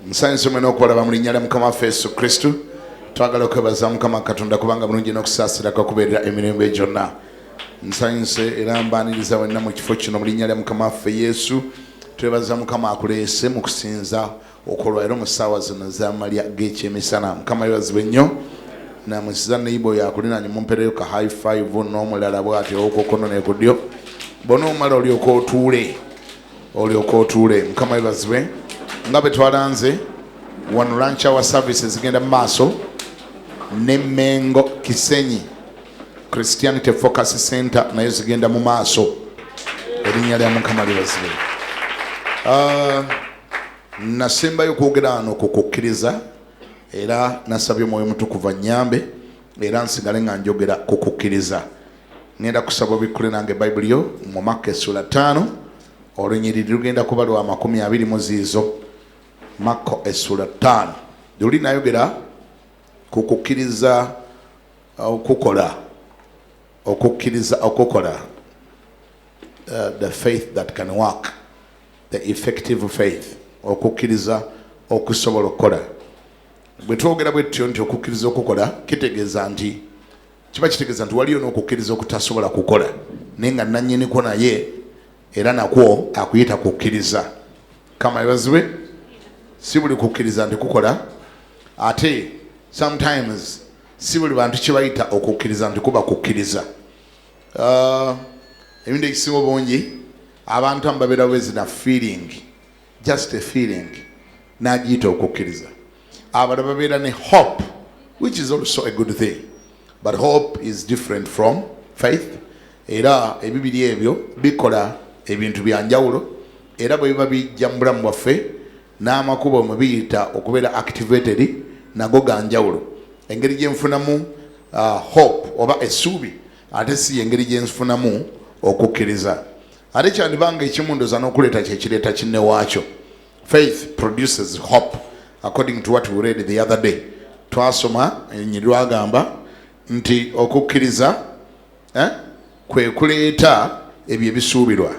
Nsanyusa mwe n'okwolaba mu linnya lya Mukama waffe Yesu Kristo. Twagala okwebaza Mukama Katonda kubanga mulungi n'okusaasira kakubeerera emirembe gyonna. Nsanyuse era mbaaniriza wenna mu kifo kino mu linnya lya Mukama waffe Yesu. Twebaza Mukama akuleese mu kusinza okwolwairo mu ssaawa zino z'amalya g'ekyemisana. Mukama yebazibwe nnyo. Namusiza neighbor yakulinanye mumpereyo ka high five n'omulala bw'ati okukono n'ekudyo. Bona omala olyoka otuule. Mukama yebazibwe. Nga bwe twalanze wano lunch hour services zigenda mu maaso ne Mengo Kisenyi Christianity Focus Center nayo zigenda mu maaso. Erinnya lya Mukama libazibwe. Nasembayo kwogera wano Okukiriza era nasabye Mwoyo Mutukuvu annyambe era nsigale nga njogera Okukiriza. Ngenda kusaba bikule nange Bible yo mu Mark essula 5 olunyiriri lugenda kuba lwa 20 mu ziizo. Mark essula 5 luli nayogera Okukiriza okukola the faith that can work, the effective faith. Okukiriza okusobola okukola. Bwe twogera bwetyo nti okukiriza okukola kitegeeza nti waliyo n'okukiriza okutasobola kukola naye nga nannyiniko naye era nakwo akuyita kukkiriza. Kama yebazibwe. Si buli kukkiriza nti kukola ate sometimes si buli bantu kibayita okukkiriza nti kuba kukkiriza. Ebintu ekisinga obungi abantu ababeera wezina feeling, just a feeling, n'agiyita okukkiriza. Abalala babeera ne hope, which is also a good thing, but hope is different from faith. Era ebibiri ebyo bikola ebintu bya njawulo era bwe biba bijja mu bulamu bwaffe n'amakubo mwe biyita okubeera activated nago ga njawulo. Engeri gye nfunamu hope oba essuubi ate si engeri gye nfunamu okukkiriza. Ate kyandibanga ekimu ndoza n'okuleeta kyekireeta kinne waakyo. Faith produces hope according to what we read the other day. Twasoma ennyiriro agamba nti okukkiriza kwe kuleeta ebyo ebisuubirwa.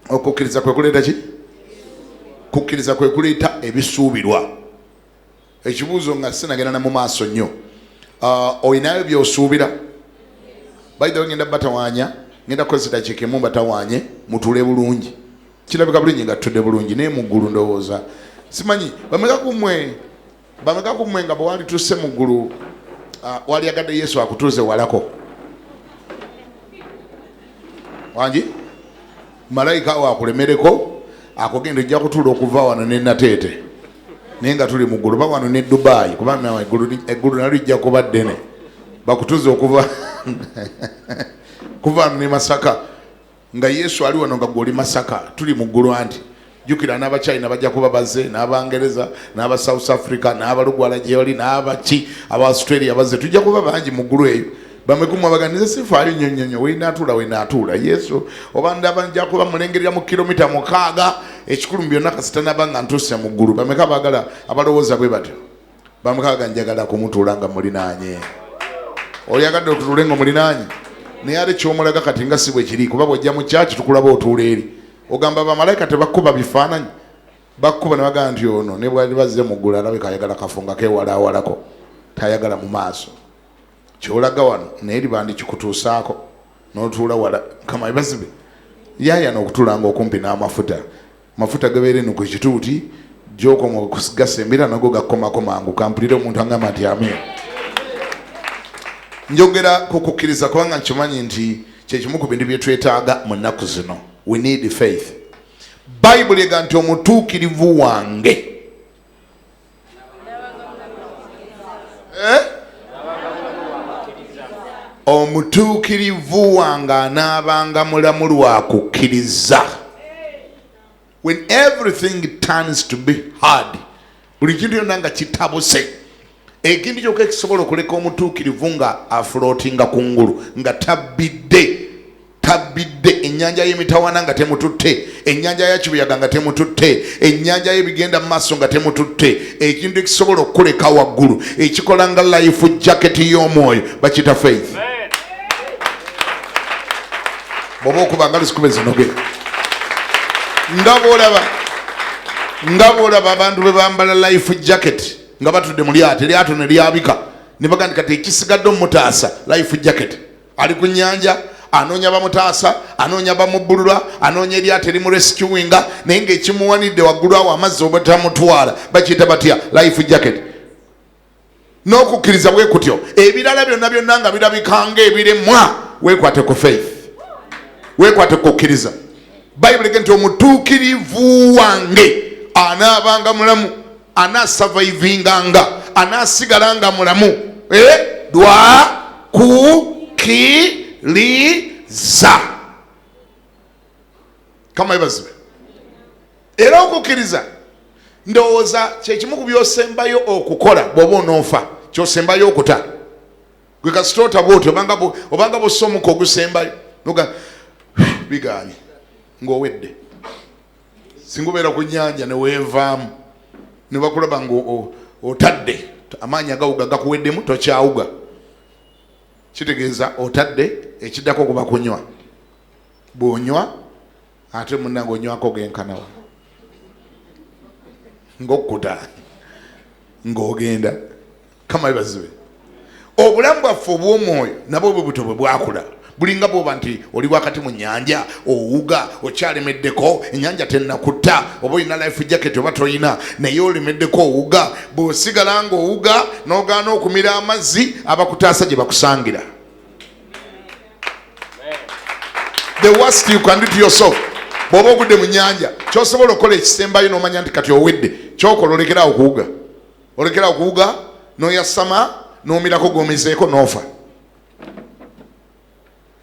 Okukkiriza kwe kuleeta ki? Kukkiriza kwe kuleeta ebisuubirwa. Ekibuuzo nga sinagenda na mu maaso nnyo. Olinayo by'osuubira? By the way, ngenda batawaanya, ngenda kukozesa dakiika emu batawaanye mutuule bulungi. Kirabika bulungi nga tutudde bulungi naye mu ggulu ndowooza. Simanyi bameka kummwe nga bwe wali tusse mu ggulu wali yagadde Yesu akutuuze walako. Wangi? Malayika awo akulemereko akugenda ojja kutuula okuva wano ne Nateete naye nga tuli mu ggulu ba wano ne Dubai kubanga eggulu nalo lijja kuba ddene bakutuuze okuva kuva wano ne Masaka nga Yesu ali wano nga gwoli Masaka tuli mu ggulu. Anti jjukira n'Abachina bajja kuba bazze n'Abangereza n'aba South Africa n'abalugwala gye bali n'abaki aba Australia bazze tujja kuba bangi mu ggulu eyo. Bamekumu baganize sifaali nnyonnyonyo wenaatuula Yesu oba ndaba nja kuba mulengerera mu kilomita 6 ekikulu byonna kasita naba nga ntuuse mu ggulu. Bameka baagala abalowooza bwe batyo? Bameka baga njagala kumutuula nga mulinaanye. Oliyagadde otutuule nga mulinaanye naye ate kyomulaga kati nga si bwe kiri kuba bw'ojja mu kyaki tukulaba otuula eri. Ogamba bamalayika tebakkuba bifaananyi bakkuba ne bagamba nti ono ne bwali bazze mu ggulu alabika ayagala kafunga keewalaawalako tayagala mu maaso. Kyolaga wano naye libandi kikutuusaako n'otuula wala. Kama yebazibwe yaayana okutuula nga okumpi n'amafuta. Mafuta gabeere no ku kituuti gy'okoma okugasembera nago gakkomako mangu. Kampulire omuntu angamba nti amen. Njogera ku kukkiriza kubanga nkimanyi nti kyekimu ku bintu bye twetaaga mu nnaku zino. We need faith. Bible ega nti omutuukirivu wange omutuukirivu wange anaabanga mulamu lwa kukkiriza. When everything turns to be hard, buli kintu yonna nga kitabuse, ekintu kyokka ekisobola okuleka omutuukirivu nga aflootinga kungulu nga tabbidde ennyanja y'emitawaana nga temututte, ennyanja ya kibuyaga nga temututte, ennyanja y'ebigenda mu maaso nga temututte, ekintu ekisobola okukuleka waggulu ekikola nga life jacket y'omwoyo bakita faith. Bw'oba okuba nga luzikuba ezinoge nga bw'olaba nga bw'olaba abantu be bambala life jacket nga batudde mu lyato ne lyabika ne bagandika kati ekisigadde omutaasa life jacket ali ku nnyanja anoonya bamutaasa anoonya bamubbulula anoonya eryato erimu rescuinga naye ng'ekimuwanidde waggulu awo amazzi obatamutwala bakiyita batya life jacket. N'okukkiriza bwe kutyo ebirala byonna nga birabikanga ebiremwa weekwate ku faith, weekwate ku kukkiriza. Bayibuli egamba nti omutuukirivu wange anaabanga mulamu, anaasavayivinganga, anaasigalanga mulamu lwa kukkiriza. Kama ebazibe. Era okukkiriza ndowooza kyekimu ku byosembayo okukola bw'oba onoofa, kyosembayo okuta. Gwe kasitoota bw'oti obanga bossa omuka ogusembayo noga biganye ng'owedde. Singa obeera ku nnyanja ne weevaamu ne bakulaba ng'otadde amaanyi agawuga gakuweddemu tokyawuga, kitegeeza otadde ekiddako kuba kunywa. Bw'onywa ate munnange onywako genkanawa ng'okkuta ng'ogenda. Kama ebazibe. Obulamu bwaffe obw'omwoyo nabwo bwe buto bwe bwakula. Bulinga bw'oba nti oli wakati mu nnyanja owuga okyalemeddeko, ennyanja tennakutta, oba olina life jacket oba toyina naye olemeddeko owuga, bw'osigala ng'owuga n'ogaana okumira amazzi abakutaasa gye bakusangira. The worst you can do to yourself. Bw'oba ogudde mu nnyanja ky'osobola okukola ekisembayo n'omanya nti kati owedde, ky'okola olekerawo kuwuga. Olekerawo kuwuga n'oyasama n'omirako g'omizeeko n'ofa.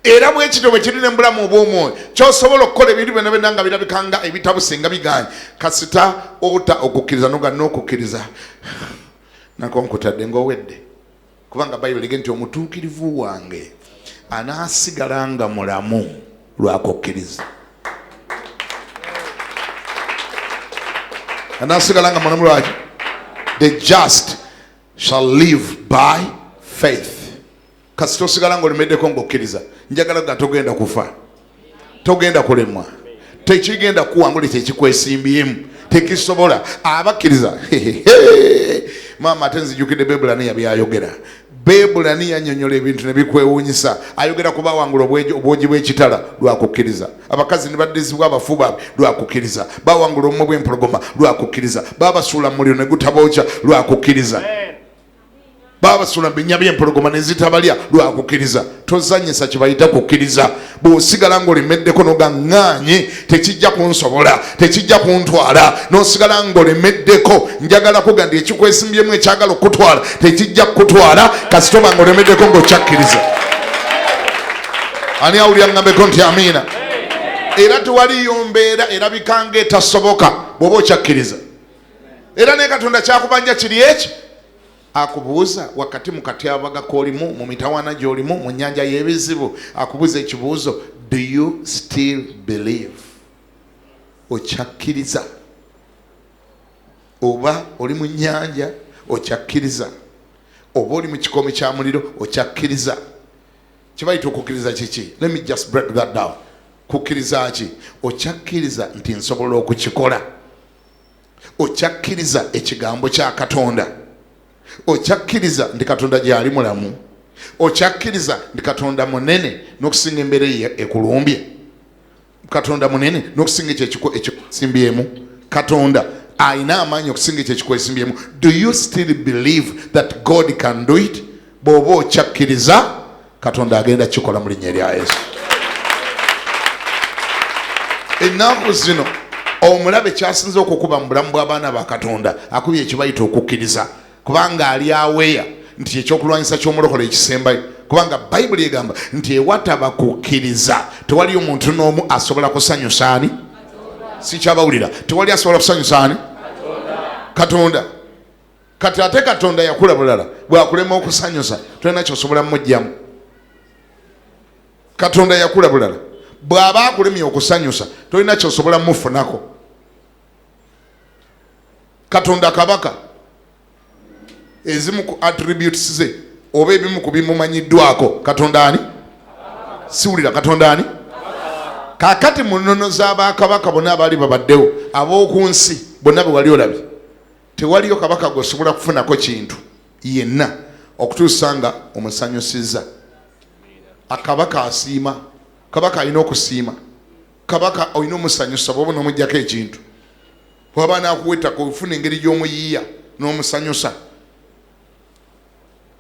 Era bwe kityo bwe kiri ne bulamu obw'omwoyo ky'osobola okukola ebintu byonna nga birabikanga ebitabuse nga biganye kasita ota okukkiriza n'okukkiriza nako nkutadde ng'owedde. Kubanga Bayibuli egamba nti omutuukirivu wange anaasigalanga mulamu lwa kukkiriza. Anaasigalanga mulamu lwaki? The just shall live by faith. Kasita osigala ng'olemeddeko ng'okkiriza njagala ga togenda kufa, togenda kulemwa, tekigenda kuwangula kyekikwesimbyemu, tekisobola. Abakkiriza maama ate nzijukidde Beebulaniya byayogera. Beebulaniya annyonnyola ebintu ne bikwewuunyisa. Ayogera ku bawangula obwogi bw'ekitala lwa kukkiriza, abakazi ne baddizibwa abafu baabwe lwa kukkiriza, bawangula obumu bw'empologoma lwa kukkiriza, baabasuula mu muliro ne gutabookya lwa kukkiriza, baabasuula binnya by'empologoma ne zitabalya lwa kukkiriza. Tozanyisa kye bayita kukkiriza. Bw'osigala ng'olemeddeko n'ogaŋŋaanye tekijja kunsobola, tekijja kuntwala, n'osigala ng'olemeddeko njagala kuga nti ekikwesimbyemu ekyagala okutwala tekijja kukutwala kasita oba ng'olemeddeko ng'okyakkiriza. Ani awulira ngambeko nti amiina? Era tewaliyo mbeera erabikanga etasoboka bw'oba okyakkiriza. Era ne Katonda kyakubanja kiri eki akubuuza wakati mu katyabaga k'olimu, mu mitawaana gy'olimu, mu nnyanja y'ebizibu, akubuuza ekibuuzo, do you still believe? Okyakkiriza? Oba oli mu nnyanja okyakkiriza? Oba oli mu kikoomi kya muliro okyakkiriza? Kibayita okukkiriza kiki? Let me just break that down. Kukkiriza ki? Okyakkiriza nti nsobola okukikola. Okyakkiriza ekigambo kya Katonda. Okyakkiriza ndi Katonda gy'ali mulamu. Okyakkiriza ndi Katonda munene n'okusinga embeera ekulumbye. Katonda munene n'okusinga ekikusimbyemu. Katonda ayina amaanyi okusinga ekikusimbyemu. Do you still believe that God can do it? Bw'oba okyakkiriza Katonda agenda kikola mu linnya lya Yesu. Ennaku zino omulabe kyasinze okukuba mu bulamu bw'abaana ba Katonda akubye ekibayita okukkiriza. Kubanga ali aweya nti ekyokulwanyisa ky'omulokole ekisembayo. Kubanga Bayibuli egamba nti ewataba kukkiriza tewali omuntu n'omu asobola kusanyusa ani? Si kyabawulira. Tewali asobola kusanyusa ani? Katonda. Kati ate Katonda yakula bulala bw'akulema okusanyusa tolina ky'osobola mmugyamu. Katonda yakula bulala bw'aba akulemye okusanyusa tolina ky'osobola mmufunako. Katonda kabaka. Ezimu ku attributes ze oba ebimu ku bimumanyiddwako Katonda ani? Siwulira Katonda ani? Kakati mu nnono z'abakabaka bonna abaali babaddewo ab'oku nsi bonna bwe wali olabye tewaliyo kabaka gwosobola kufunako kintu yenna okutuusa nga omusanyusiza. Akabaka asiima, kabaka alina okusiima, kabaka olina omusanyusa bw'oba n'omuggyako ekintu. Bw'aba n'akuwettako ofuna engeri gy'omuyiiya n'omusanyusa.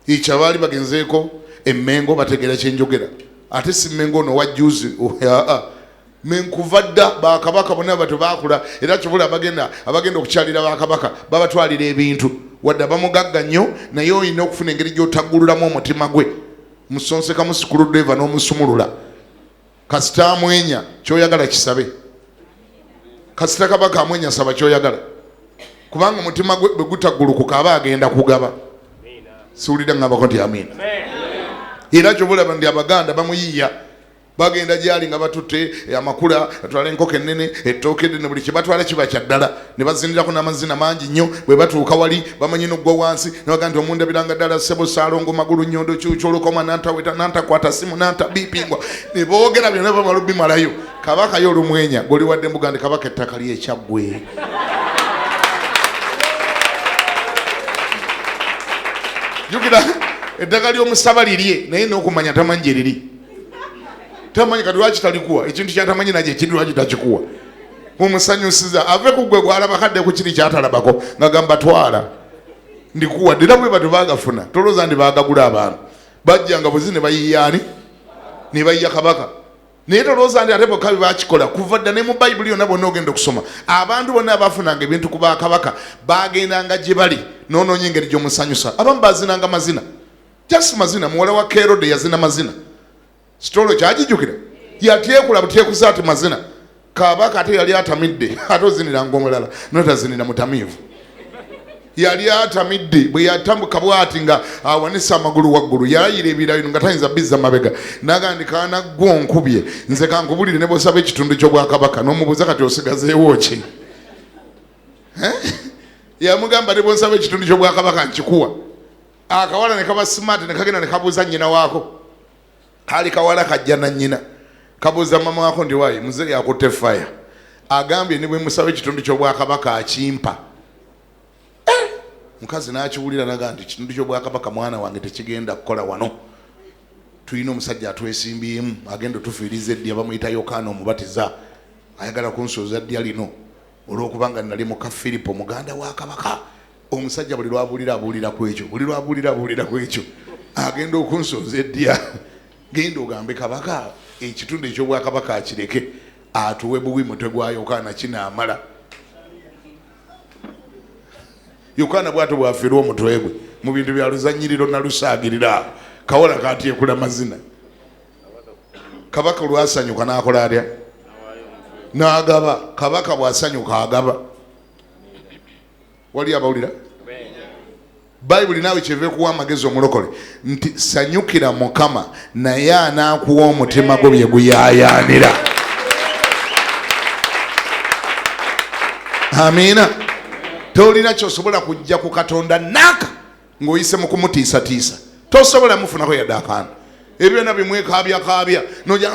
Ekyo abaali bagenzeeko emmengo bategeera kyenjogera. Ate si mmengo ono wajjuzi menkuva dda bakabaka bonna bato baakula era kyobola abagenda okukyalira bakabaka babatwalira ebintu wadde abamugagga nnyo naye olina okufuna engeri gy'otaggululamu omutima gwe musonsekamu sikuludeva n'omusumulula. Kasita amwenya kyoyagala kisabe, kasita kabaka amwenya saba kyoyagala, kubanga omutima gwe bwe gutaggulukuka aba agenda kugaba. Siwulira ng'abako nti amiina. Era kyobulaba ndi Abaganda bamuyiiya bagenda gyali nga batutte amakula atwala enkoko ennene ettooke ddene buli kye batwala kiba kya ddala ne bazindirako n'amazina mangi nnyo. Bwe batuuka wali bamanyi n'oggwa wansi ne baga nti omundabiranga ddala ssebo saalongo magulu nnyondo kyolukoma nantaweta nantakwata simu nantabipingwa ne boogera byonna bamala bimalayo. Kabaka yo olumwenya goli wadde mbuga ndi kabaka ettaka lyekyaggwe. Jukira eddaka ly'omusaba lirye naye n'okumanya tamanyi gye liri. Tamanyi kati lwaki talikuwa ekintu kyatamanyi nakyo ekindi lwaki takikuwa. Mumusanyusiza ave ku ggwe gw'alaba kadde ku kiri kyatalabako ng'agamba twala ndikuwa ddira bwe bato baagafuna. Tolowooza ndi baagagula abantu bajjanga buzi ne bayiyaani ne bayiya kabaka. Naye tolowooza ndi ate bokka bye baakikola kuva dda ne mu Bayibuli yonna bonna ogenda okusoma abantu bonna abaafunanga ebintu ku bakabaka baagendanga gye bali noonoonya engeri gy'omusanyusa. Abamu baazinanga mazina, just mazina. Muwala wa Kerode yazina mazina. Sitolo kyagijjukira yatyekula butyekusa ati mazina. Kabaka ate yali atamidde ate oziniranga omulala notazinira mutamiivu. Yali atamidde bwe yatambuka bw'ati nga awanisa amagulu waggulu yalayira ebirayiro nga tayinza bizza mabega n'agandika naggwo nkubye nze kankubulire ne bw'osaba ekitundu ky'obwakabaka n'omubuuza kati osigazeewo ki. Yamugamba ne bw'osaba ekitundu ky'obwakabaka nkikuwa. Akawala ne kaba smart ne kagenda ne kabuuza nnyina waako. Kali kawala kajja na nnyina kabuuza mama wako ndi waayi muze yakutte fire agambye ne bwe musaba ekitundu ky'obwakabaka akimpa. Mukazi n'akiwulira naga nti ekitundu ky'obwakabaka mwana wange tekigenda kukola wano. Tulina omusajja atwesimbyemu agenda otufiiriza eddya bamuyita Yokaana omubatiza ayagala kunsooza ddya lino olw'okubanga nali muka Filipo muganda wa kabaka. Omusajja buli lwabuulira ku ekyo buli lwabuulira ku ekyo agenda okunsooza eddya. Genda ogambe kabaka ekitundu eky'obwakabaka akireke atuwe buwi mutwe gwa Yokaana kinaamala. Yokaana bw'ato bw'afiirwa omutwe gwe mu bintu bya luzannyiriro na lusaagirira kawala kaatyekula mazina. Kabaka lwasanyuka n'akola atya? N'agaba. Kabaka bw'asanyuka agaba. Wali abawulira? Bayibuli naawe kyeva kuwa amagezi omulokole nti sanyukira Mukama naye anaakuwa omutima gwo bye guyaayaanira. Amiina. Tolina kyosobola kujja ku Katonda naka ng'oyise mu kumutiisatiisa. Tosobola mufunako yadde akantu. Ebyo byonna bimwekaabya nojja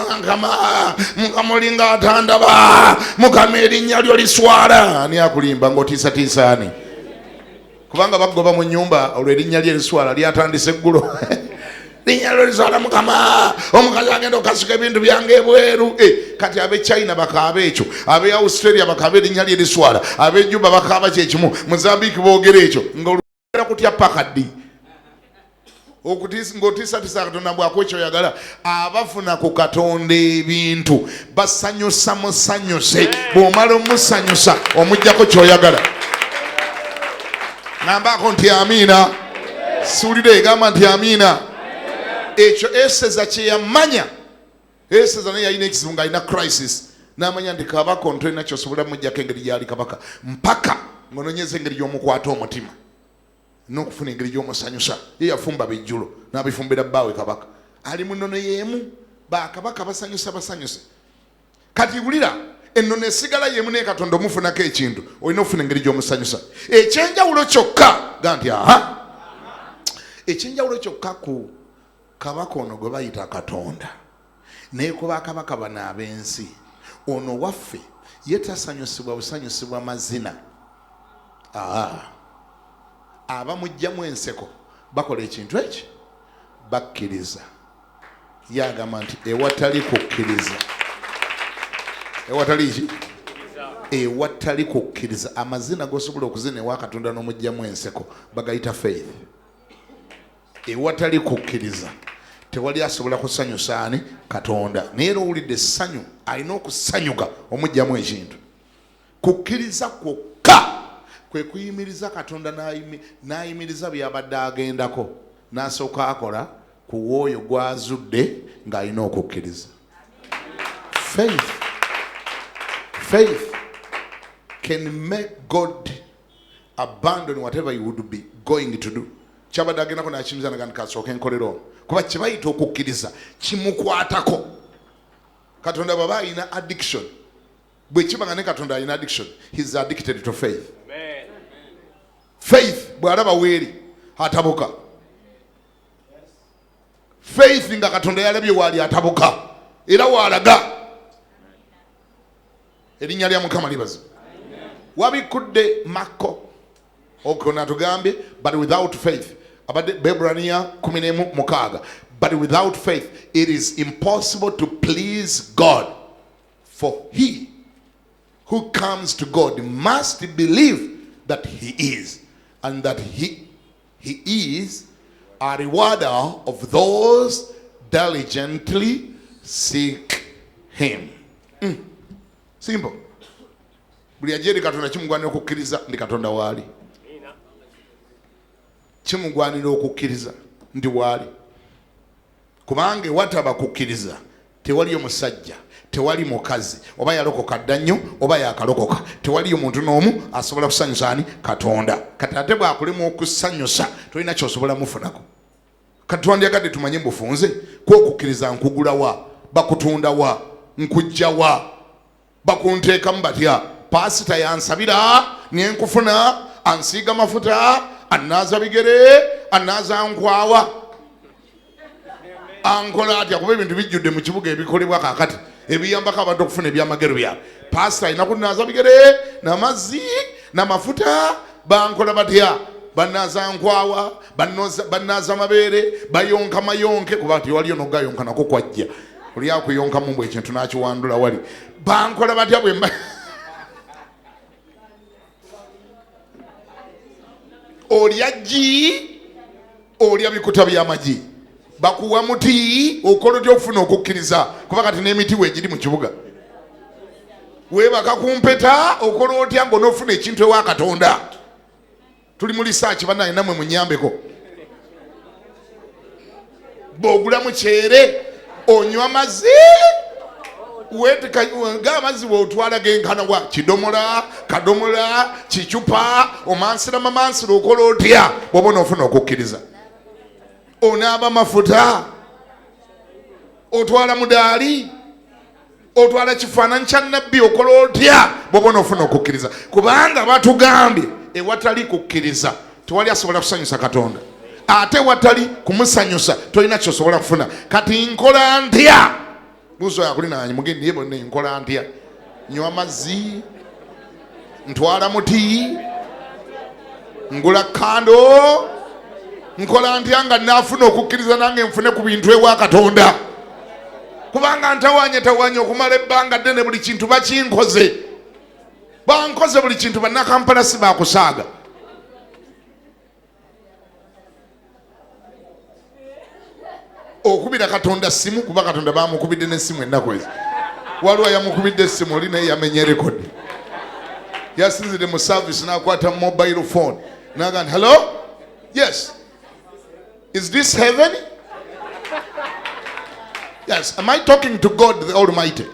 Mukama olinga atandaba Mukama erinnya lyo liswala. Ani akulimba ng'otiisatiisa ani? Kubanga bagoba mu nnyumba olw'erinnya lye liswala lyatandise eggulo. Linnya lyo liswala Mukama. Omukazi agenda okasuka ebintu byange ebweru. Kati ab'e China bakaaba ekyo, ab'e Australia bakaaba erinnya lye liswala, ab'e Juba bakaaba kyekimu, Mozambique boogera ekyo ng'olwera kutya paka ddi. Ng'otiisatiisa Katonda bw'akuwa ekyoyagala. Abafuna ku Katonda ebintu basanyusa musanyuse. Bw'omala omusanyusa omuggyako kyoyagala. Nambako nti amiina. Siwulire egamba nti amiina. Ekyo Eseza kye yamanya. Eseza naye yalina ekizibu ng'alina crisis. N'amanya nti kabaka ono tolina kyosobola muggyako engeri gy'ali kabaka mpaka ng'onoonyeza engeri gy'omukwata omutima n'okufuna engeri gy'omusanyusa. Ye yafumba bijjulo n'abifumbira bbaawe kabaka. Ali mu nnono y'emu bakabaka basanyuse. Kati wulira ennono esigala y'emu naye Katonda omufunako ekintu olina okufuna engeri gy'omusanyusa. Ekyenjawulo kyokka ga nti ekyenjawulo kyokka ku kabaka ono gwe bayita Katonda naye ku bakabaka bano ab'ensi ono waffe ye tasanyusibwa busanyusibwa mazina abamujjamu enseko bakola ekintu eki bakkiriza. Yagamba nti ewatali kukkiriza, ewatali kukkiriza, amazina gosobola okuzina ewa Katonda n'omujjamu enseko bagayita faith. Ewatali kukkiriza tewali asobola kusanyusa ani Katonda. Naye era owulidde essanyu alina okusanyuka omujjamu ekintu. Kukkiriza kwokka kwe kuyimiriza Katonda n'ayimiriza byabadde agendako n'asooka akola ku wooyo gwazudde ng'alina okukkiriza. Faith can make God abandon whatever you would be going to do. Kyabadde agendako n'akiyimiriza n'agamba kasooke nkolera ono. Kuba kye bayita okukkiriza kimukwatako. Katonda baba alina addiction. Bwe kibanga ne Katonda alina addiction, he's addicted to faith. Amen. Faith bw'alaba weeri atabuka. Faith nga Katonda yalabye waali atabuka era waalaga. Erinnya lya Mukama libaza. Wabikudde Mako okona tugambye but without faith. Abadde Bebrania 11:6. But without faith it is impossible to please God. For he who comes to God must believe that he is, and that he is a rewarder of those diligently seek him. Simple. Buli ajeri Katonda kimugwanira okukkiriza ndi Katonda waali. Kimugwanira okukkiriza ndi waali. Kubanga wataba kukkiriza tewali omusajja, tewali mukazi, oba yalokoka dda nnyo oba yakalokoka, tewali omuntu n'omu asobola kusanyusa ani Katonda. Kati ate bw'akulema okusanyusa tolina kyosobola mufunako. Kati twandyagadde tumanye bufunze kwokukkiriza nkugula wa, bakutunda wa, nkujja wa, bakunteekamu batya. Pasita yansabira nyenkufuna, ansiiga mafuta, annaaza bigere, annaaza nkwawa, ankola atya. Kuba ebintu bijjudde mu kibuga ebikolebwa kaakati ebiyambako abantu okufuna ebyamagero byabwe. Pasita alina kunnaaza bigere n'amazzi n'amafuta, bankola batya, bannaaza nkwawa, bannaaza mabeere, bayonka mayonke. Kuba tewali ono gayonka nako kwajja, oli akuyonkamu mbwe ekintu n'akiwandula wali. Bankola batya bwe olya gi, olya bikuta by'amagi, bakuwa muti, okola otya okufuna okukkiriza? Kuba kati n'emiti weegiri mu kibuga. Weebaka kumpeta, okola otya ng'onoofuna ekintu ewa Katonda? Tuli mu lisaaki bannaye, nammwe munyambeko. Bw'ogula mukyere, onywa mazzi, ng'amazzi bw'otwala genkana wa kidomola, kadomola, kicupa, omansira mamansira, okola otya bw'oba onoofuna okukkiriza? Onaaba mafuta, otwala mudaali, otwala kifaananyi kya nnabbi, okola otya bw'oba onoofuna okukkiriza? Kubanga batugambye ewatali kukkiriza tewali asobola kusanyusa Katonda, ate watali kumusanyusa tolina kyosobola kufuna. Kati nkola ntya? Buzo yakuli nanyi mugendi ye bonna, nkola ntya? Nywa mazzi, ntwala muti, ngula kando, nkola ntya nga naafuna okukkiriza nange nfune ku bintu ewa Katonda? Kubanga ntawanye okumala ebbanga ddene buli kintu bakinkoze. Bankoze buli kintu, bannakampala si bakusaaga. Okubira Katonda simu, kuba Katonda bamukubidde n'essimu ennaku ezo. Waliwo yamukubidde essimu oli naye yamenye rekodi. Yasinzire mu service n'akwata mobile phone n'agamba, hello? Yes. Is this heaven? Yes. Am I talking to God the Almighty?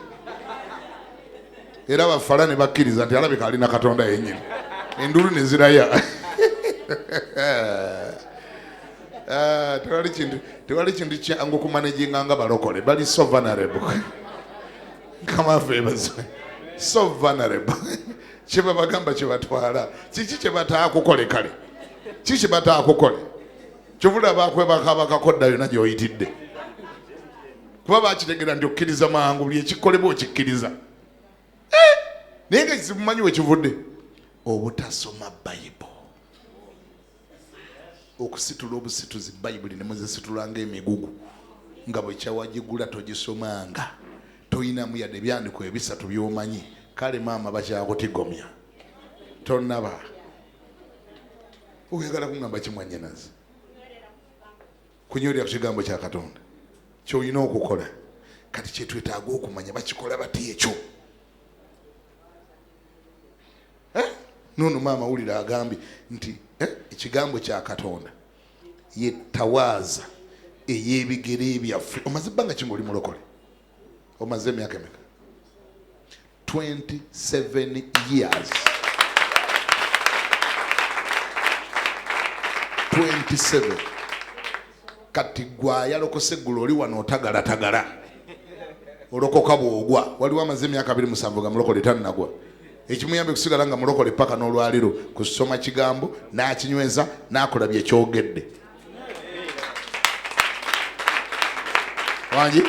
Era bafala ne bakkiriza nti alabika alina Katonda yennyini. Endulu ne ziraya. Tewali kintu kyangu kumanaginga nga balokole. Bali so vulnerable. Come on, favors. So vulnerable. Cheba bagamba chebatwala. Kiki chebataa kukole kale. Kiki chebataa kukole. Kyovula bakwebaka bakakodda yonna gy'oyitidde. Kuba bakitegera nti okkiriza mangu buli ekikolebwa okikkiriza. Naye nga kizibu manyi we kivudde. obutasoma Bible. Okusitula obusituzi Bible ne muzisitulanga emigugu nga bwe kyawagigula togisomanga toyinamu yadde ebyandiko ebisatu by'omanyi. Kale maama bakyakutigomya tonnaba oyagala kungamba kimwanyenazi kunywerera ku kigambo kya Katonda ky'olina okukola. Kati kyetwetaaga okumanya bakikola bati ekyo. Nono maama wulira agambye nti ekigambo kya Katonda ye tawaaza ey'ebigere byaffe. Omaze ebbanga ki ng'oli mulokole? Omaze emyaka emeka? 27 years. 27. Kati gwayalokose ggulo oli wano otagalatagala olokoka bw'ogwa. Waliwo amaze emyaka 27 nga mulokole tannagwa. Ekimuyambe kusigala nga mulokole paka n'olwaliro kusoma kigambo n'akinyweza n'akola bye kyogedde. Wangi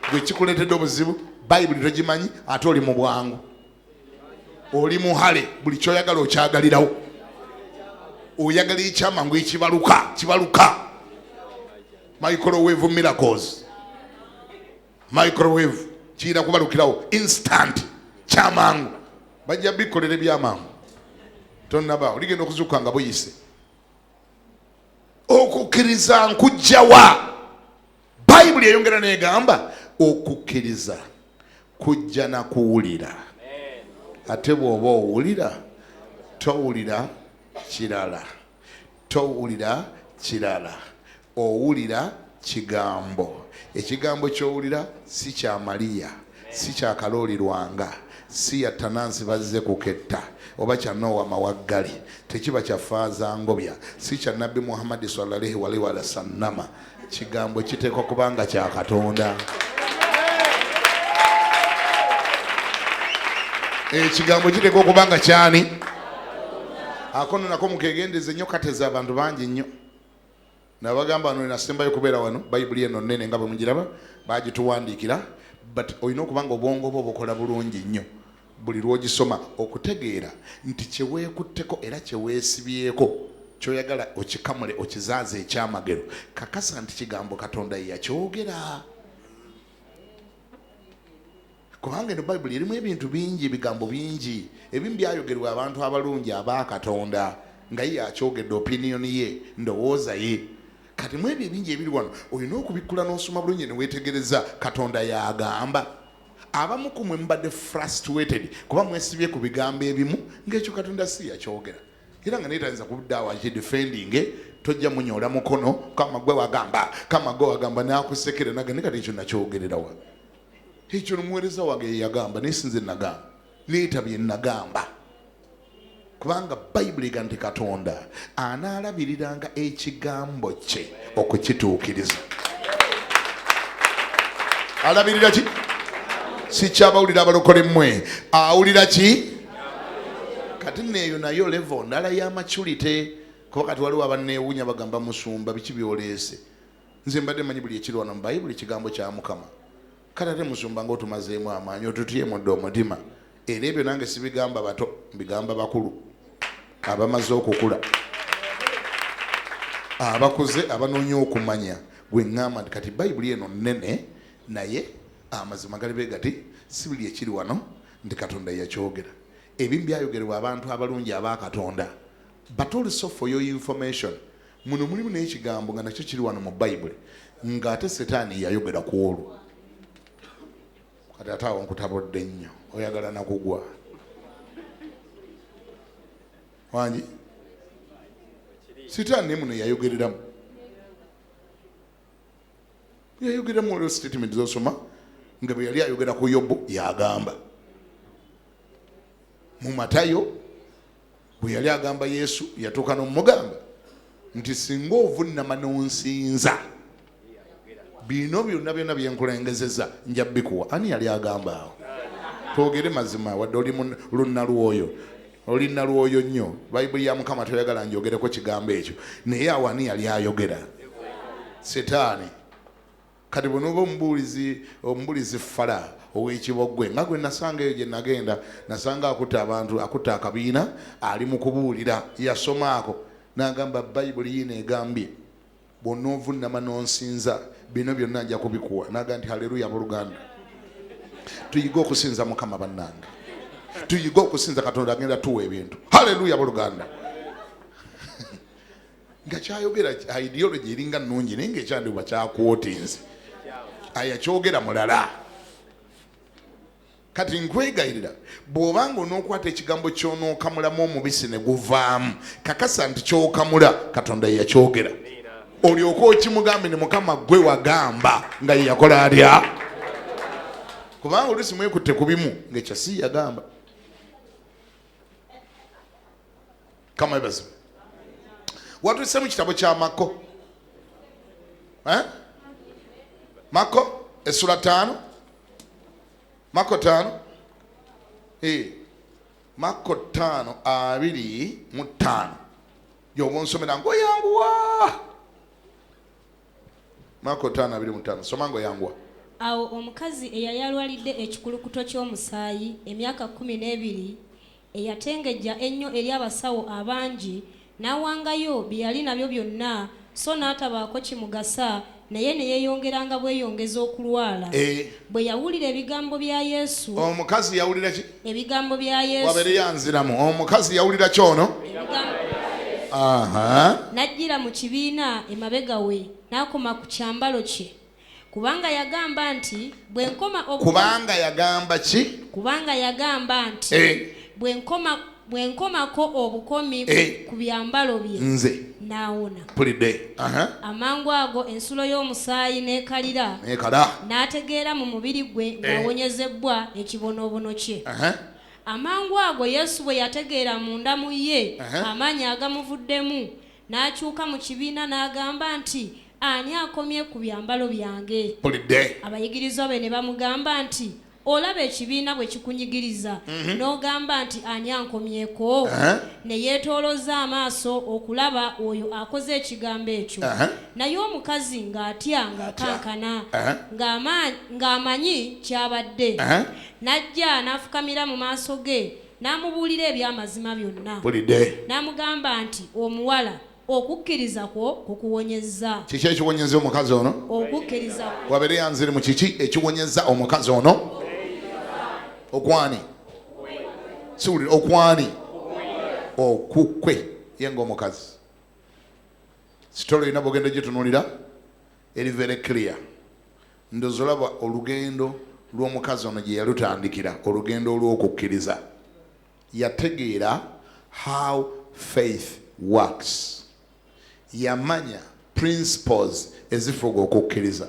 gwe kikuleetedde obuzibu Bayibuli togimanyi ate oli mu bwangu oli muhale buli kyoyagala okyagalirawo. Oyagala ekyamangu kibaluka. Microwave miracles. Microwave kiira kubalukirawo instant kyamangu. Bajja bikolera ebyamangu tonnaba oligenda okuzuuka nga buyise. Okukiriza nkujjawa. Bayibuli eyongera n'egamba okukiriza kujja na kuwulira. Ate bw'oba owulira towulira kirala. Owulira kigambo. Ekigambo ky'owulira si kya Mariya, si kya Kalooli Lwanga, si ya Tanansi bazze kuketta oba kya Nowa Mawaggali, tekiba kya Faaza Ngobya, si kya Nabbi Muhammad sallallahu alaihi wa sallam. Kigambo kiteekwa kubanga kya Katonda. Ekigambo kiteekwa kubanga kyani? Akono nako mukegendeze nnyo kateza abantu bangi nnyo. Nabagamba wano nasembayo kubeera wano Bayibuli eno nnene nga bwe mugiraba bagituwandiikira, but olina okubanga obwongo bwo bukola bulungi nnyo buli lw'ogisoma okutegeera nti kyeweekutteko era kyeweesibyeko kyoyagala okikamule okizaaza ekyamagero. Kakasa nti kigambo Katonda ye yakyogera. Kubanga eno Bayibuli erimu ebintu bingi, ebigambo bingi ebimu byayogerwa abantu abalungi aba Katonda nga ye akyogedde opinion ye, ndowooza ye. Kati mu ebyo ebingi ebiri wano olina okubikkula n'osoma bulungi ne weetegereza Katonda yagamba. Abamu ku mmwe mbadde frustrated kuba mwesibye ku bigambo ebimu ng'ekyo Katonda si yakyogera. Era nga neetayinza kubuddawo akidefendinge tojja munyoola mukono kama gwe wagamba n'akusekera nagane kati ekyo nakyogererawa. Ekyo n'omuweereza wange yagamba naye sinze nagamba leeta bye nagamba. Kubanga Bayibuli egamba nti Katonda anaalabiriranga ekigambo kye okukituukiriza. Alabirira ki? Si kyabawulira abalokole mmwe, awulira ki? Kati neeyo nayo level ndala y'amaculite. Kuba kati waliwo abanneewuunya bagamba musumba biki byoleese. Nze mbadde manyi buli ekiri wano mu Bayibuli kigambo kya Mukama. Kale ate musumba ng'otumazeemu amaanyi otutyemudde omutima. Era ebyo nange sibigamba bato, mbigamba bakulu abamaze okukula, abakuze abanoonya okumanya. Gwe ŋŋamba nti kati Bayibuli eno nnene naye amazima gali beegati si buli ekiri wano nti Katonda yakyogera. Ebimu byayogerwa abantu abalungi aba Katonda. But also for your information, muno mulimu n'ekigambo nga nakyo kiri wano mu Bayibuli ng'ate Setaani yayogera ku olwo. Kati ate awo nkutabodde nnyo oyagala nakugwa. Wangi Setaani muno yayogereramu. Yayogereramu olwo statement z'osoma nga bwe yali ayogera ku Yobu yagamba. Mu Matayo bwe yali agamba Yesu yatuuka n'omugamba nti singa ovunnama n'onsinza bino byonna bye nkulengezeza nja bikuwa. Ani yali agamba awo? Twogere mazima wadde oli lunnalwoyo. Oli nalwoyo nnyo. Bayibuli ya Mukama toyagala njogereko kigambo ekyo. Naye awo ani yali ayogera? Setaani. Kati bw'onooba omubuulizi Fala ow'Ekibogwe nga gwe nasanga eyo gye nagenda nasanga akuta akabiina ali mu kubuulira yasomaako n'agamba bayibuli yino egambye bw'onna ovunnama n'onsinza bino byonna nja kubikuwa n'agamba nti haleluya abooluganda tuyige okusinza Mukama bannange tuyige okusinza Katonda agenda tuwa ebintu haleluya abooluganda nga kyayogera ideology eringa nnungi naye ng'ekyandibwa kyakwotinze ayakyogera mulala kati nkwegayirira bw'obanga onookwata ekigambo ky'onookamulamu omubisi ne guvaamu kakasa nti ky'okamula Katonda yakyogera olyoka okimugambe ne Mukama gwe wagamba nga ye yakola atya kubanga oluusi mwekutte ku bimu ng'ekyo si yagamba kama ebazima watuse mu kitabo kya Mako Mako essula 5 Mako 5 Mako 5:25 yoba onsomera ngoyanguwa Mako 5:25 soma ngoyanguwa. Awo omukazi eyali alwalidde ekikulukuto ky'omusaayi emyaka 12 eyatengejja ennyo eri abasawo abangi n'awangayo bye yali nabyo byonna so n'atabaako kimugasa naye ne yeeyongeranga bweyongeza okulwala. Bwe yawulira ebigambo bya Yesu. Omukazi yawulira ki? Ebigambo bya Yesu. Wabere yanziramu. Omukazi yawulira kyono? N'ajjira mu kibiina emabega we n'akoma ku kyambalo kye. Kubanga yagamba nti kubanga yagamba ki? Kubanga yagamba nti bwenkomako obukomi ku byambalo bye nze naawona. Amangu ago ensulo y'omusaayi n'ekalira n'ategeera mu mubiri gwe ng'awonyezebbwa ekibonoobono kye. Amangu ago Yesu bwe yategeera munda mu ye amaanyi agamuvuddemu n'akyuka mu kibiina n'agamba nti ani akomye ku byambalo byange? Abayigirizwa be ne bamugamba nti olaba ekibiina bwe kikunyigiriza n'ogamba nti ani ankomyeko? Ne yeetoolooza amaaso okulaba oyo akoze ekigambo ekyo. Naye omukazi ng'atya ng'akankana ng'amanyi kyabadde n'ajja n'afukamira mu maaso ge n'amubuulira eby'amazima byonna. N'amugamba nti omuwala okukkiriza kwo kukuwonyezza. Kiki ekiwonyezza omukazi ono? Okukkiriza. Wabere yanzire mu kiki ekiwonyezza omukazi ono? Okwani? Siwulira okwani? Okukwe yenga omukazi. Sitolo erina bwogenda gitunuulira eri very clear. Ndowooza olaba olugendo lw'omukazi ono gye yalutandikira olugendo olw'okukkiriza. Yategeera how faith works. Yamanya principles ezifuga okukkiriza.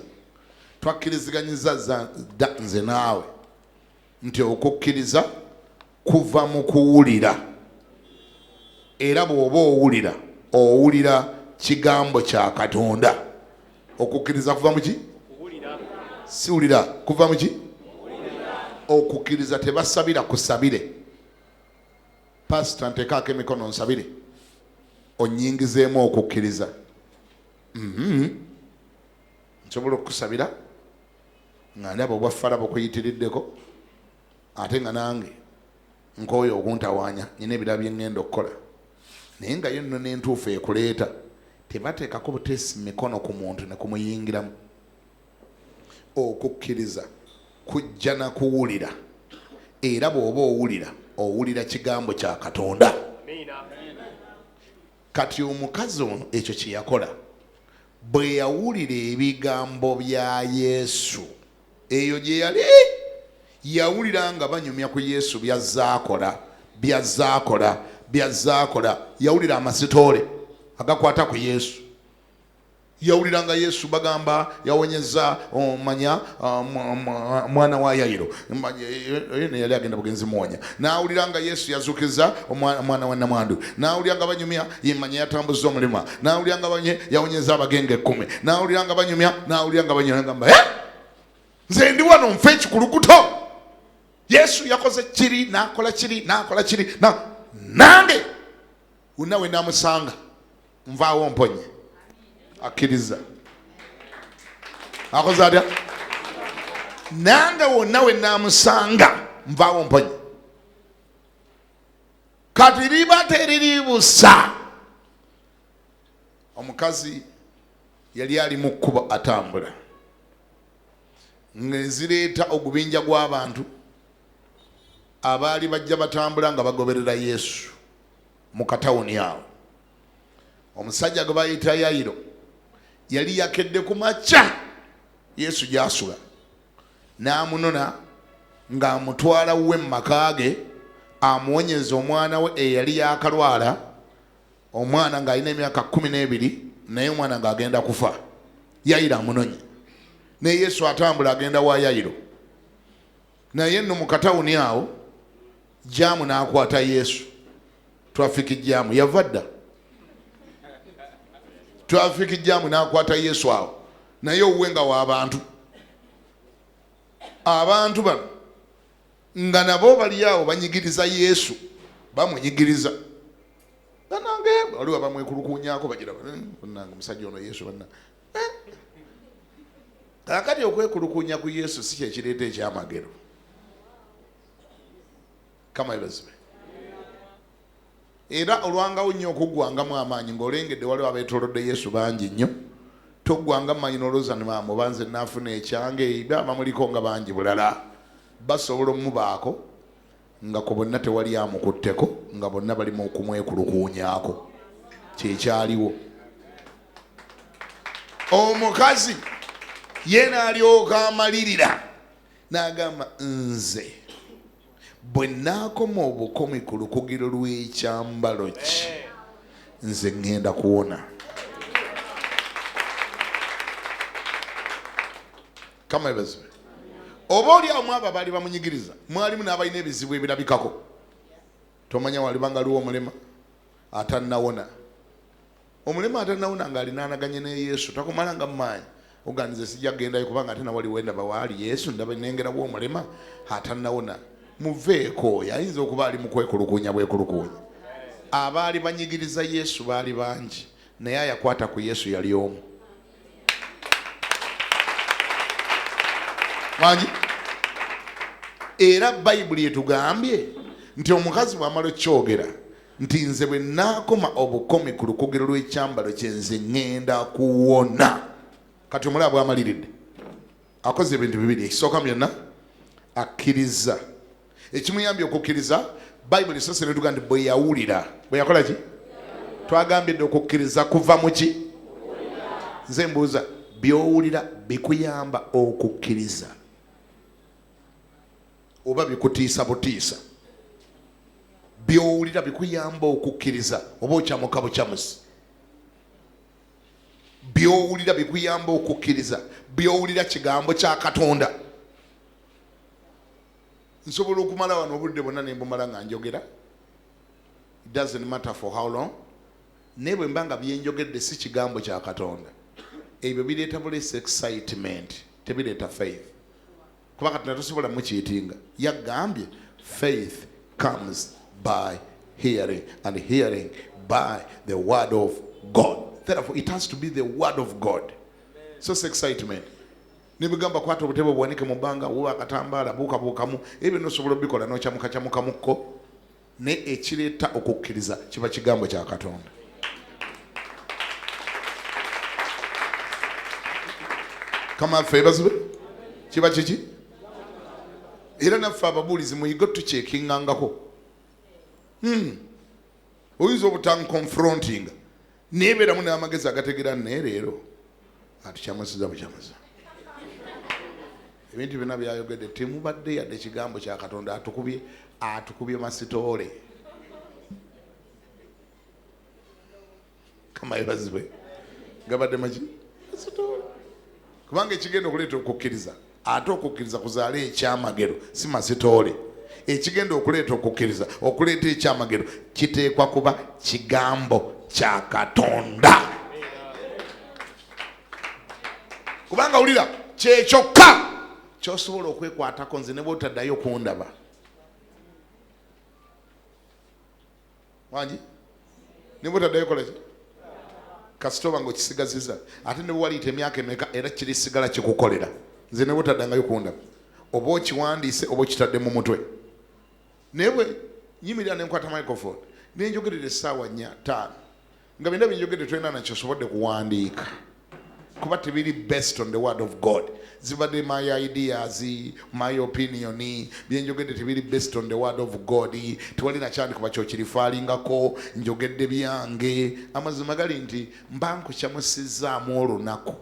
Twakkiriziganyiza nze naawe nti okukkiriza kuva mu kuwulira. Era bw'oba owulira kigambo kya Katonda. Okukkiriza kuva mu ki? Siwulira kuva mu ki? Okukkiriza tebasabira kusabire. Pastor nteekaako emikono nsabire. Onyingizeemu okukkiriza. Nsobola okusabira nga ndaba obwaffala bukuyitiriddeko ate nga nange nkooyo okuntawaanya nyina ebirala bye ŋŋenda okukola naye nga yo nno n'entuufu ekuleeta tebateekako buteesi mikono ku muntu ne kumuyingiramu. Okukkiriza kujja na kuwulira era bw'oba owulira kigambo kya Katonda. Kati omukazi ono ekyo kye yakola bwe yawulira ebigambo bya Yesu eyo gye yali yawulira nga banyumya ku Yesu byazaakola yawulira amasitoole agakwata ku Yesu. Yawulira nga Yesu bagamba yawonyeza omanya mwana wa Yairo yali agenda bugenzi muwonya. N'awulira nga Yesu yazuukiza omwana wa Namwandu. N'awulira nga banyumya yemanya yatambuza omulema. N'awulira nga yawonyeza abagenge 10. N'awulira nga banyumya ngamba nze ndi wano nfe ekikulukuto. Yesu yakoze kiri n'akola kiri nange unawe namusanga nvaawo mponye. Akkiriza. Akoze atya? nange wonna we naamusanga nvaawo mponye. Kati liba teriri busa. Omukazi yali ali mu kkubo atambula, ngezireeta ogubinja gw'abantu abaali bajja batambula nga bagoberera Yesu mu katawuni awo. Omusajja gwe bayita Yayiro yali yakedde ku makya Yesu gy'asula, n'amunona ng'amutwala we mu maka ge amuwonyeza omwana we eyali yakalwala, omwana ng'alina emyaka 12 naye omwana ng'agenda kufa. Yayiro amunonye ne Yesu atambula agenda wa Yayiro, naye nno mu katawuni awo jaamu n'akwata Yesu. Trafiki jaamu yava dda. Trafiki jaamu n'akwata Yesu awo, naye owuwenga w'abantu. Abantu bano nga nabo bali awo banyigiriza Yesu, bamunyigiriza. Banange waliwo bamwekulukunyako bagira bannange omusajja ono Yesu banna. Kakati okwekulukunya ku Yesu si kyekireeta ekyamagero. Kama ebazime. Era olwangawo nnyo okuggwangamu amaanyi ng'olengedde waliwo abeetoolodde Yesu bangi nnyo, toggwanga maanyi n'olowooza nti banze naafuna ekyange, abamuliko nga bangi bulala. Basobola omubaako nga ku bonna tewali amukutteko, nga bonna balimu okumwekulukuunyako. Kyekyaliwo. Omukazi ye n'alyoka amalirira n'agamba, nze bwe naakoma obukomi ku lukugiro lw'ekyambalo kye nze ngenda kuwona. Kama ebazime. Oba oli awo abo baali bamunyigiriza mwalimu n'abalina ebizibu ebirabikako. Tomanya walibanga liwo omulema atannawona. Omulema atannawona ng'alinaanaganye ne Yesu takumalanga mu maanyi. Oganize sijja kugendayo kubanga ate nawali wendaba waali Yesu ndaba nengerawo omulema atannawona. Muveeko, ayinza okuba ali mu kwekulukunya bwekulukunya. Abaali banyigiriza Yesu baali bangi, naye ayakwata ku Yesu yali omu. Wangi? Era Bayibuli etugambye nti omukazi bw'amala kyogera nti nze bwe naakoma obukomi ku lukugiro lw'ekyambalo kye nze ngenda kuwona. Kati omulaba bw'amaliridde akoze ebintu bibiri. Ekisooka byonna akkiriza. Ekimuyambye okukkiriza Bayibuli sose netuga nti bwe yawulira. Bwe yakola ki? Twagambye dde okukkiriza kuva mu ki? Nze mbuuza, by'owulira bikuyamba okukkiriza oba bikutiisa butiisa? By'owulira bikuyamba okukkiriza oba okyamuka bukyamusi? By'owulira bikuyamba okukkiriza? By'owulira kigambo kya Katonda? Nsobola okumala wano obudde bwonna ne mbumala nga njogera. It doesn't matter for how long. Naye bwe mba nga byenjogedde si kigambo kya Katonda, ebyo bireeta bulesi excitement, tebireeta faith. Kuba Katonda tosobola mukiyitinga. Yagambye faith comes by hearing and hearing by the word of God. Therefore it has to be the word of God. So it's excitement. Nibigamba kwata obutebe bwanike mu bbanga wuba akatambaala buukabuukamu, ebyo nosobola obikola n'okyamukamukko, ne ekireeta okukkiriza kiba kigambo kya Katonda. Kama ffe bazube kiba kiki? Era naffe ababuulizi muyiga tukyekingangako. Oyinza obutankonfrontinga neebeeramu n'amagezi agategera naye leero atukyamusiza bukyamuza. Ebintu byonna byayogedde temubadde yadde ekigambo kya Katonda. Atukubye masitoole. Kama ebazibwe gabadde maki? Masitoole. Kubanga ekigenda okuleeta okukkiriza, ate okukkiriza kuzaala ekyamagero si masitoole. Ekigenda okuleeta okukkiriza, okuleeta ekyamagero kiteekwa kuba kigambo kya Katonda. Kubanga wulira kyekyokka ky'osobola okwekwatako nze ne bw'otaddayo kundaba. Wangi? Ne bw'otaddayo kola ki? Kasitoba ng'okisigaziza ate ne bwe waliita emyaka emeka era kirisigala kikukolera. Nze ne bw'otaddangayo kundaba. oba okiwandiise oba okitadde mu mutwe. Naye bwe nyimirira ne nkwata microphone ne njogerera essaawa 4-5 nga byonna byenjogerera tolina nakyo sobodde kuwandiika kuba tebiri based on the word of God. Zibadde my ideas, my opinion, byenjogedde tebiri based on the word of God. Tewali nakyandikuba kyokirifaalingako njogedde byange. Amazima gali nti mba nkukyamusizaamu olunaku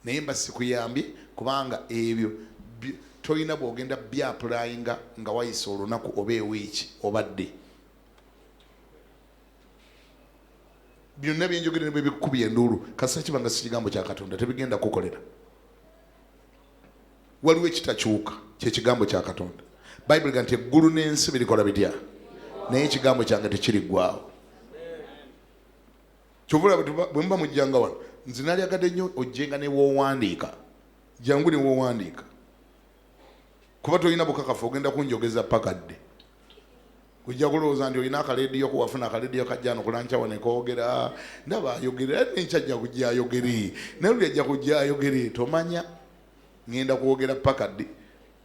naye mba sikuyambye kubanga ebyo tolina bwogenda byapulayinga nga wayisa olunaku oba ewiiki obadde. Byonna byenjogedde ne bikubye enduulu kasa kibanga si kigambo kya Katonda tebigenda kukolera. Waliwo ekitakyuka kyekigambo kya Katonda. Bible ga nti eggulu n'ensi birikola bitya naye ekigambo kyange tekiriggwaawo. Kyovula bwe muba mujjanga wano nze nalyagadde nnyo ojjenga ne woowandiika jangu ne woowandiika kuba tolina bukakafu ogenda kunjogeza pakadde. Kujja kulowooza nti olina akalediyo kuwafuna akalediyo kajjano kulancawa ne koogera ndaba ayogere nenkajja kujja ayogere naye luli ajja kujja ayogere tomanya ngenda kwogera pakadde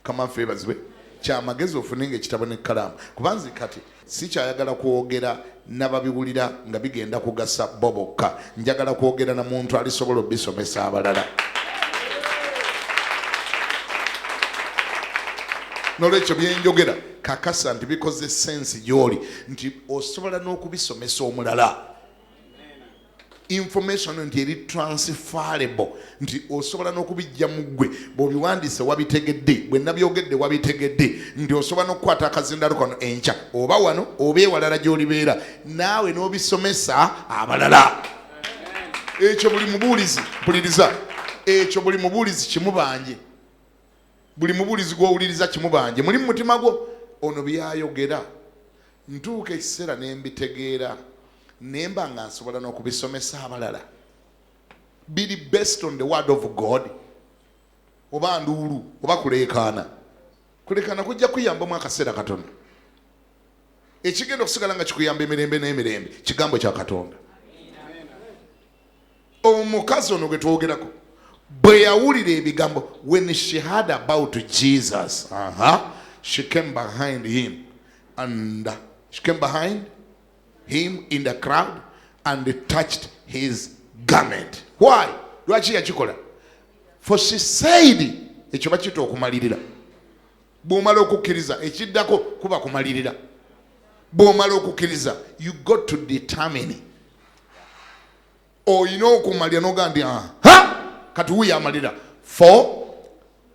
kamanfe bazibwe kyamagezi ofunenga ekitabo n'ekkalaamu kuba nze kati sikyayagala kwogera n'ababiwulira nga bigenda kugasa bo bokka njagala kwogera na muntu alisobola obisomesa abalala. Nolwekyo byenjogera kakasa nti bikoze sensi gy'oli nti osobola n'okubisomesa omulala. Information nti eri transferable nti osobola n'okubijja mu ggwe bw'obiwandiise wabitegedde bwe nabyogedde wabitegedde nti osobola n'okukwata akazindalo kano enkya oba wano oba ewalala gy'olibeera naawe n'obisomesa abalala. Ekyo buli mubuulizi mpuliriza ekyo buli mubuulizi kimubanje. Buli mubuulizi gw'owuliriza kimubanje muli mu mutima gwo ono byayogera ntuuka ekiseera ne mbitegeera nemba nga nsobola n'okubisomesa abalala. Biri based on the word of God oba nduulu oba kuleekaana. Kuleekaana kujja kuyambamu akaseera katono. Ekigenda okusigala nga kikuyamba emirembe n'emirembe kigambo kya Katonda. Omukazi ono gwe twogerako bwe yawulira ebigambo when she heard about Jesus she came behind him and she came behind him in the crowd and touched his garment. Why? Lwaki yakikola? For she said ekyo bakita okumalirira. Bw'omala okukkiriza ekiddako kuba kumalirira. Bw'omala okukkiriza you got to determine oyina okumalira noga ndi kati wuyo amalira. For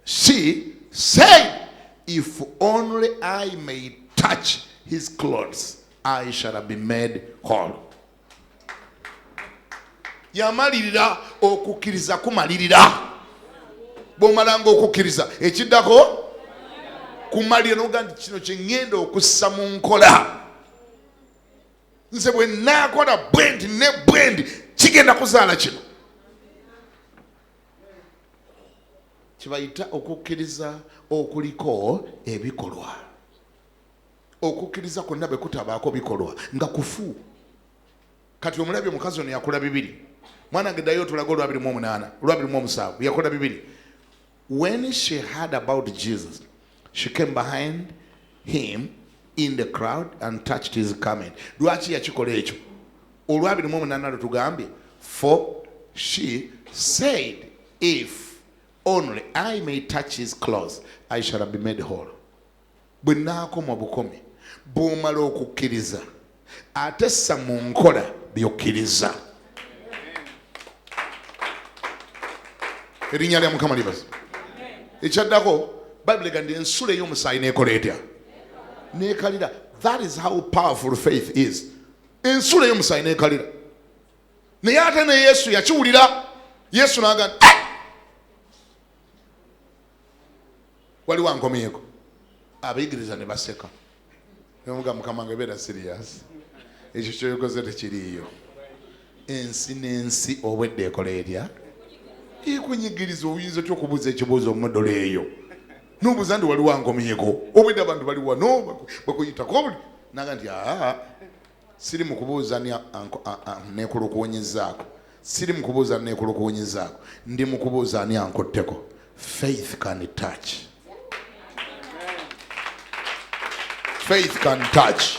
she said if only I may touch his clothes I shall be made whole. Yamalirira okukkiriza kumalirira. Bw'omalanga okukkiriza ekiddako kumalira noga nti kino kye ŋŋenda okussa mu nkola. Nze bwe naakola bwendi ne bwendi kigenda kuzaala kino. Kibayita okukkiriza okuliko ebikolwa. Okukkiriza kwonna bwe kutabaako bikolwa nga kufu. Kati omulabye omukazi ono yakola 2. Mwanange ddayo tulaga 2:8 2:7 yakola 2. When she heard about Jesus she came behind him in the crowd and touched his garment. Lwaki yakikola ekyo? 2:8 tugambye for she said if only I may touch his clothes I shall be made whole. Bwe naakoma bukomi bw'omala okukkiriza ate ssa mu nkola by'okkiriza. Erinnya lya Mukama libaze. Ekyaddako Bible egamba ensula ey'omusaayi n'ekola etya? N'ekalira. That is how powerful faith is. Ensula ey'omusaayi n'ekalira. Naye ate ne Yesu yakiwulira. Yesu n'agamba waliwo ankomyeko. Abayigiriza ne baseka. Nemuga Mukama nga beera serious. Ekyo kyoyokoze tekiriiyo. Ensi n'ensi obwedde ekola erya. Ikunyigiriza oyinza otya okubuuza ekibuuzo omuddolo eyo. N'obuuza nti waliwo ankomyeko. Obwedde abantu bali wano bakuyitako buli. Naga nti siri mu kubuuza neekulukuwonyezaako. Siri mu kubuuza neekulukuwonyezaako. Ndi mu kubuuza ani ankotteko. Faith can touch. Faith can touch.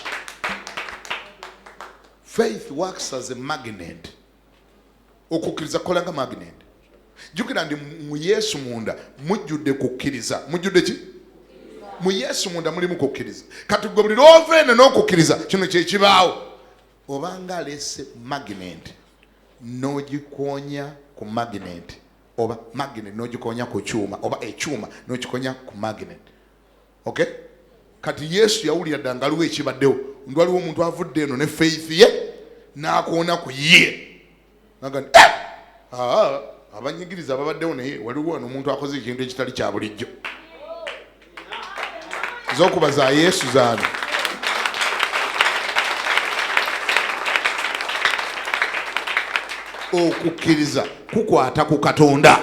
Faith works as a magnet. Okukiriza kolanga magnet. Jukira ndi mu Yesu munda mujjude kukkiriza. Mujjude ki? Mu Yesu munda muli mukukkiriza. Kati gwe buli lw'oveene n'okukkiriza kino kye kibaawo. Obanga alese magnet n'ogikonya ku magnet, oba magnet n'ogikonya ku kyuma, oba ekyuma n'ogikonya ku magnet. Okay? Kati Yesu yawulira ddala nga aliwo ekibaddewo. Nti waliwo omuntu avudde eno ne faith ye n'akoona ku ye. Nagandi abanyigiriza ababaddewo naye waliwo wano omuntu akoze ekintu ekitali kya bulijjo. Z'okuba za Yesu zaani. Okukkiriza kukwata ku Katonda.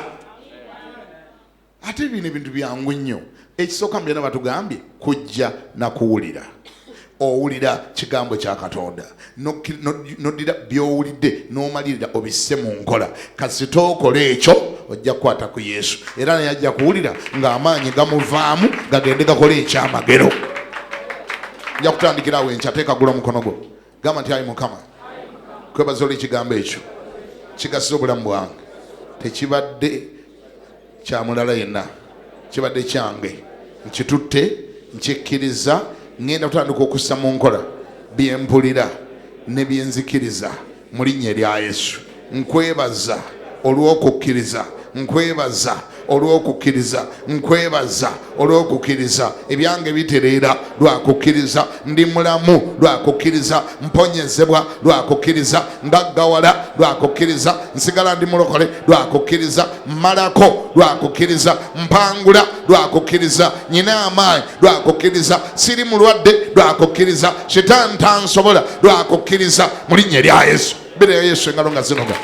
Ate bino ebintu byangu nnyo. Ekisooka mbyana batugambye kujja na kuwulira. Owulira kigambo kya Katonda. Noddira by'owulidde n'omalirira obisse mu nkola. Kasita okola ekyo ojja kukwata ku Yesu. Era naye ajja kuwulira ng'amaanyi gamuvaamu gagende gakola ekyamagero. Nja kutandikira awo enkya teekagula omukono gwo. Gamba nti ayi Mukama. Kwebaza oli ekigambo ekyo. Kigasira obulamu bwange. Tekibadde kya mulala yenna. Kibadde kyange. Nkitutte, nkikkiriza, ngenda kutandika okussa mu nkola bye mpulira ne bye nzikiriza mu linnya erya Yesu. Nkwebaza olw'okukkiriza. Nkwebaza olw'okukkiriza. Nkwebaza olw'okukkiriza. Ebyange bitereera lwakukkiriza. Ndi mulamu lwakukkiriza. Mponyezebwa lwakukkiriza. Ndaggawala lwakukkiriza. Nsigala ndi mulokole lwakukkiriza. Mmalako lwakukkiriza. Mpangula lwakukkiriza. Nyina amaanyi lwakukkiriza. Siri mulwadde lwakukkiriza. Shitaani tansobola lwakukkiriza mu linnya erya Yesu. Bire ya Yesu engalo nga zinoga.